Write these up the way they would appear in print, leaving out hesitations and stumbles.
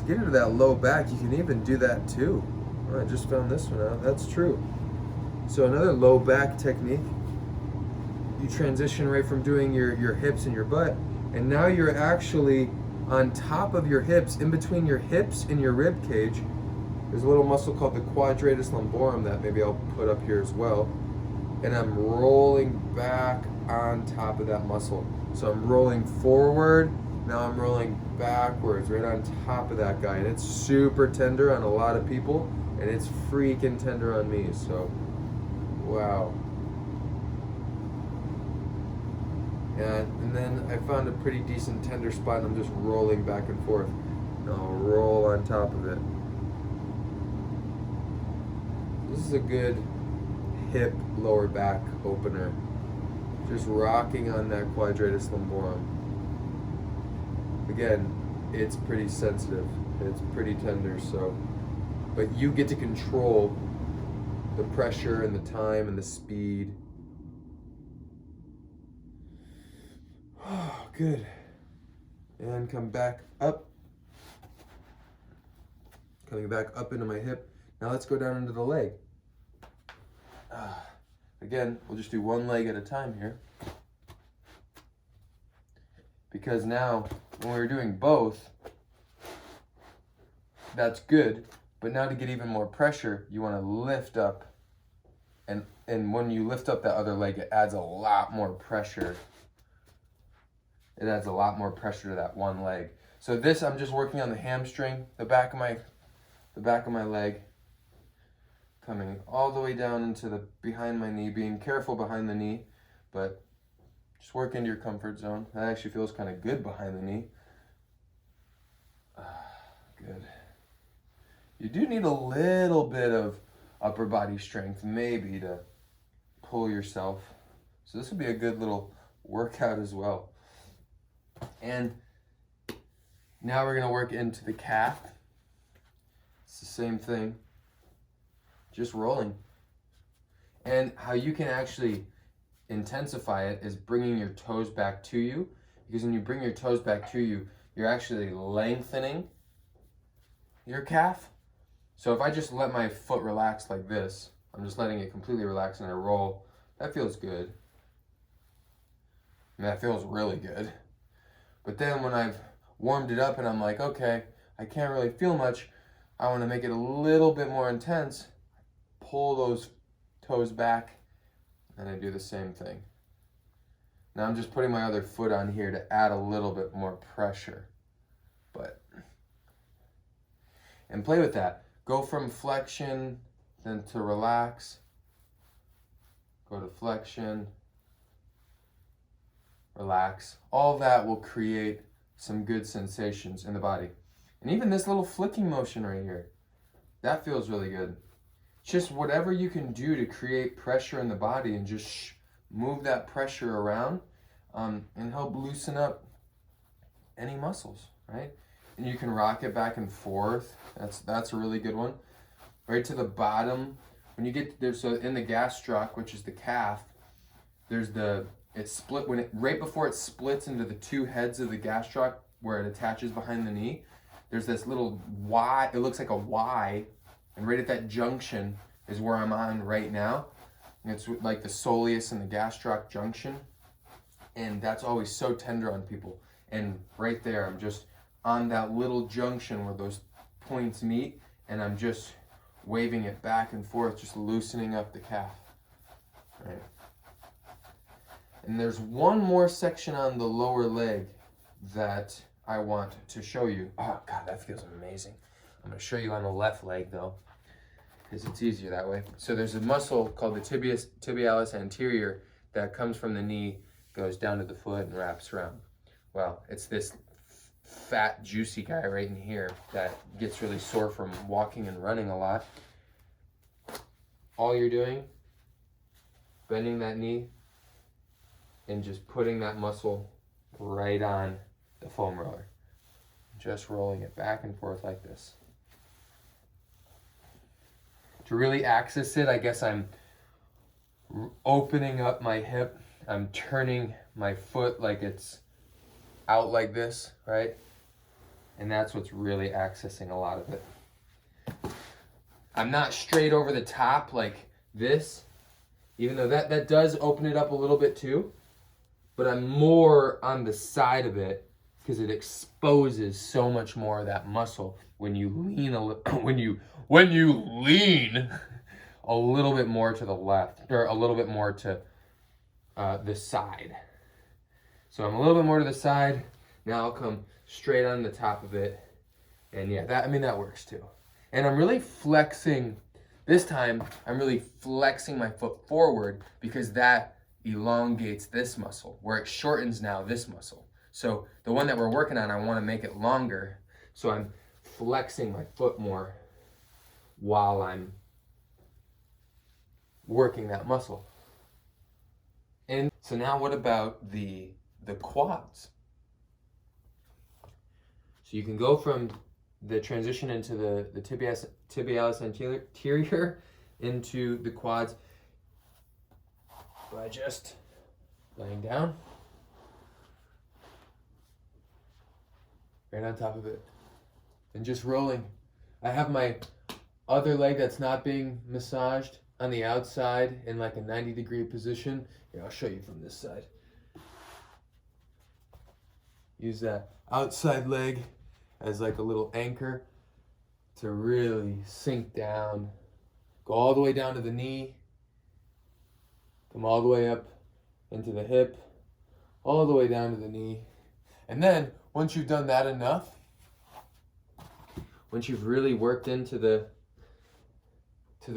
get into that low back, you can even do that too. Oh, I just found this one out. That's true. So another low back technique. You transition right from doing your hips and your butt, and now you're actually on top of your hips, in between your hips and your rib cage. There's a little muscle called the quadratus lumborum that maybe I'll put up here as well. And I'm rolling back on top of that muscle. So I'm rolling forward, now I'm rolling backwards, right on top of that guy. And it's super tender on a lot of people, and it's freaking tender on me, so wow. And then I found a pretty decent tender spot, and I'm just rolling back and forth. And I'll roll on top of it. This is a good hip lower back opener. Just rocking on that quadratus lumborum. Again, it's pretty sensitive. It's pretty tender, so but you get to control the pressure and the time and the speed. Oh, good. And come back up. Coming back up into my hip. Now let's go down into the leg. Again, we'll just do one leg at a time here. Because now, when we're doing both, that's good. But now to get even more pressure, you want to lift up. And when you lift up that other leg, it adds a lot more pressure. It adds a lot more pressure to that one leg. So this, I'm just working on the hamstring, the back of my leg, coming all the way down into the behind my knee, being careful behind the knee, but just work into your comfort zone. That actually feels kind of good behind the knee. Good. You do need a little bit of upper body strength, maybe, to pull yourself. So this would be a good little workout as well. And now we're gonna work into the calf. It's the same thing, just rolling. And how you can actually intensify it is bringing your toes back to you, because when you bring your toes back to you, you're actually lengthening your calf. So if I just let my foot relax like this, I'm just letting it completely relax and I roll, that feels good. I mean, that feels really good. But then when I've warmed it up and I'm like, okay, I can't really feel much, I want to make it a little bit more intense, pull those toes back, and I do the same thing. Now I'm just putting my other foot on here to add a little bit more pressure. And play with that. Go from flexion, then to relax. Go to flexion, relax. All that will create some good sensations in the body. And even this little flicking motion right here, that feels really good. Just whatever you can do to create pressure in the body and just move that pressure around and help loosen up any muscles, right? And you can rock it back and forth. That's a really good one. Right to the bottom. When you get there, so in the gastroc, which is the calf, there's it's split right before it splits into the two heads of the gastroc where it attaches behind the knee. There's this little Y. It looks like a Y, and right at that junction is where I'm on right now. And it's like the soleus and the gastroc junction, and that's always so tender on people. And right there, I'm just on that little junction where those points meet, and I'm just waving it back and forth, just loosening up the calf. Right. And there's one more section on the lower leg that I want to show you. Oh God, that feels amazing. I'm gonna show you on the left leg though, because it's easier that way. So there's a muscle called the Tibialis Anterior that comes from the knee, goes down to the foot and wraps around. Well, it's this fat, juicy guy right in here that gets really sore from walking and running a lot. All you're doing, bending that knee and just putting that muscle right on the foam roller. Just rolling it back and forth like this. To really access it, I guess I'm opening up my hip. I'm turning my foot like it's out like this, right? And that's what's really accessing a lot of it. I'm not straight over the top like this, even though that does open it up a little bit too, but I'm more on the side of it because it exposes so much more of that muscle when you lean when you lean a little bit more to the left, or a little bit more to the side. So I'm a little bit more to the side. Now I'll come straight on the top of it. And yeah, that works too. And I'm really flexing, this time I'm really flexing my foot forward because that elongates this muscle, where it shortens now this muscle. So the one that we're working on, I want to make it longer. So I'm flexing my foot more while I'm working that muscle. And so now what about the quads? So you can go from the transition into the tibialis anterior into the quads by just laying down right on top of it and just rolling. I have my other leg that's not being massaged on the outside in like a 90-degree position. Here, I'll show you from this side. Use that outside leg as like a little anchor to really sink down. Go all the way down to the knee. Come all the way up into the hip. All the way down to the knee. And then, once you've done that enough, once you've really worked into the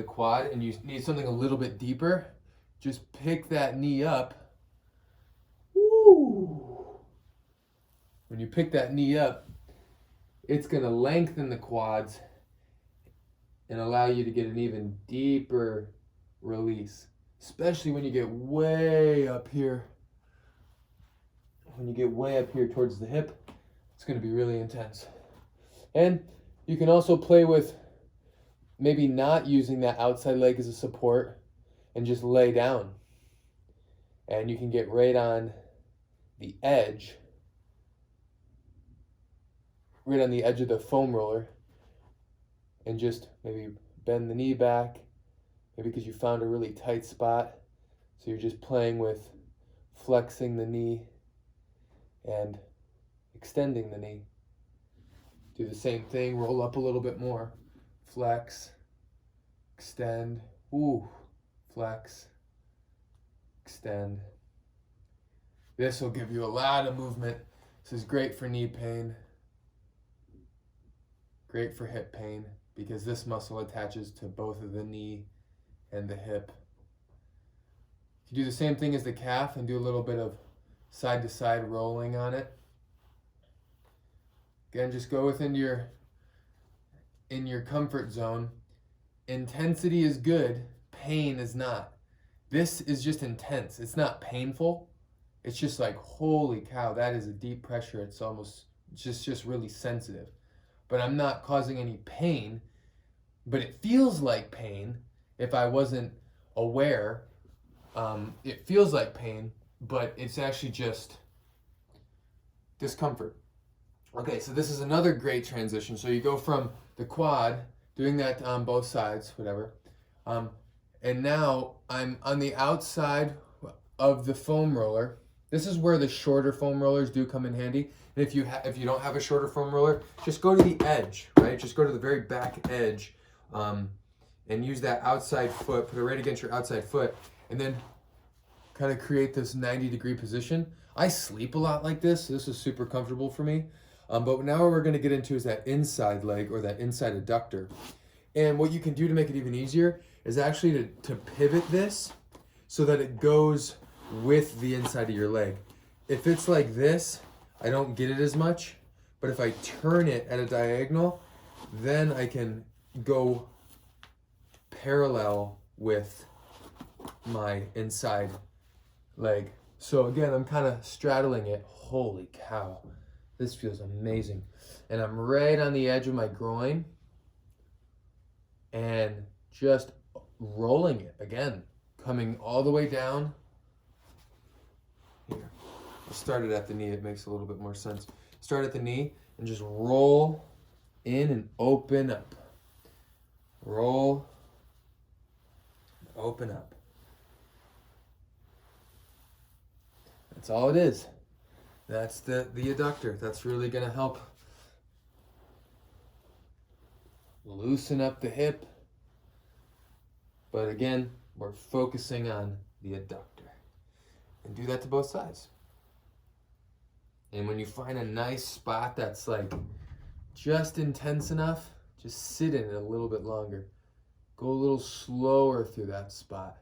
quad and you need something a little bit deeper, just pick that knee up. Woo! When you pick that knee up, it's going to lengthen the quads and allow you to get an even deeper release, especially when you get way up here. When you get way up here towards the hip, it's going to be really intense. And you can also play with maybe not using that outside leg as a support and just lay down. And you can get right on the edge, right on the edge of the foam roller, and just maybe bend the knee back, maybe because you found a really tight spot. So you're just playing with flexing the knee and extending the knee. Do the same thing, roll up a little bit more. Flex, extend, ooh, flex, extend. This will give you a lot of movement. This is great for knee pain, great for hip pain, because this muscle attaches to both of the knee and the hip. You do the same thing as the calf and do a little bit of side to side rolling on it. Again, just go within your comfort zone. Intensity is good, pain is not. This is just intense. It's not painful. It's just like, holy cow, that is a deep pressure. It's almost just really sensitive. But I'm not causing any pain, but it feels like pain if I wasn't aware. It feels like pain, but it's actually just discomfort. Okay, so this is another great transition. So you go from the quad, doing that on both sides, whatever. And now I'm on the outside of the foam roller. This is where the shorter foam rollers do come in handy. And if you don't have a shorter foam roller, just go to the edge, right? Just go to the very back edge and use that outside foot, put it right against your outside foot, and then kind of create this 90-degree position. I sleep a lot like this, so this is super comfortable for me. But now what we're going to get into is that inside leg, or that inside adductor. And what you can do to make it even easier is actually to pivot this so that it goes with the inside of your leg. If it's like this, I don't get it as much, but if I turn it at a diagonal, then I can go parallel with my inside leg. So again, I'm kind of straddling it. Holy cow. This feels amazing. And I'm right on the edge of my groin and just rolling it again, coming all the way down. Here, I'll start it at the knee. It makes a little bit more sense. Start at the knee and just roll in and open up. Roll, open up. That's all it is. That's the adductor. That's really going to help loosen up the hip. But again, we're focusing on the adductor. And do that to both sides. And when you find a nice spot that's like just intense enough, just sit in it a little bit longer. Go a little slower through that spot.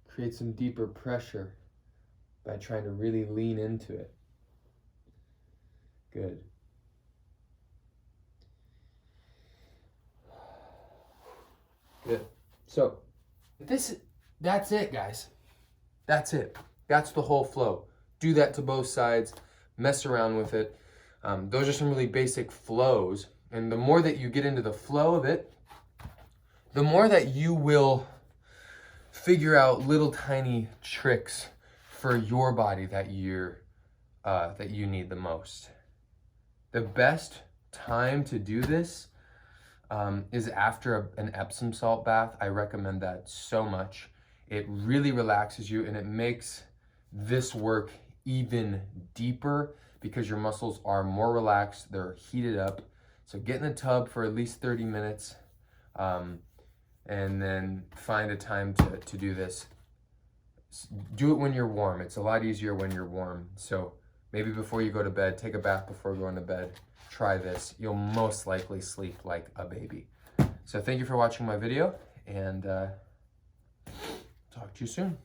Create some deeper pressure by trying to really lean into it. Good. Good. So, that's it, guys. That's it. That's the whole flow. Do that to both sides. Mess around with it. Those are some really basic flows. And the more that you get into the flow of it, the more that you will figure out little tiny tricks for your body that you need the most. The best time to do this is after an Epsom salt bath. I recommend that so much. It really relaxes you and it makes this work even deeper because your muscles are more relaxed, they're heated up. So get in the tub for at least 30 minutes and then find a time to do this. Do it when you're warm. It's a lot easier when you're warm. So maybe before you go to bed, take a bath before going to bed. Try this. You'll most likely sleep like a baby. So thank you for watching my video and talk to you soon.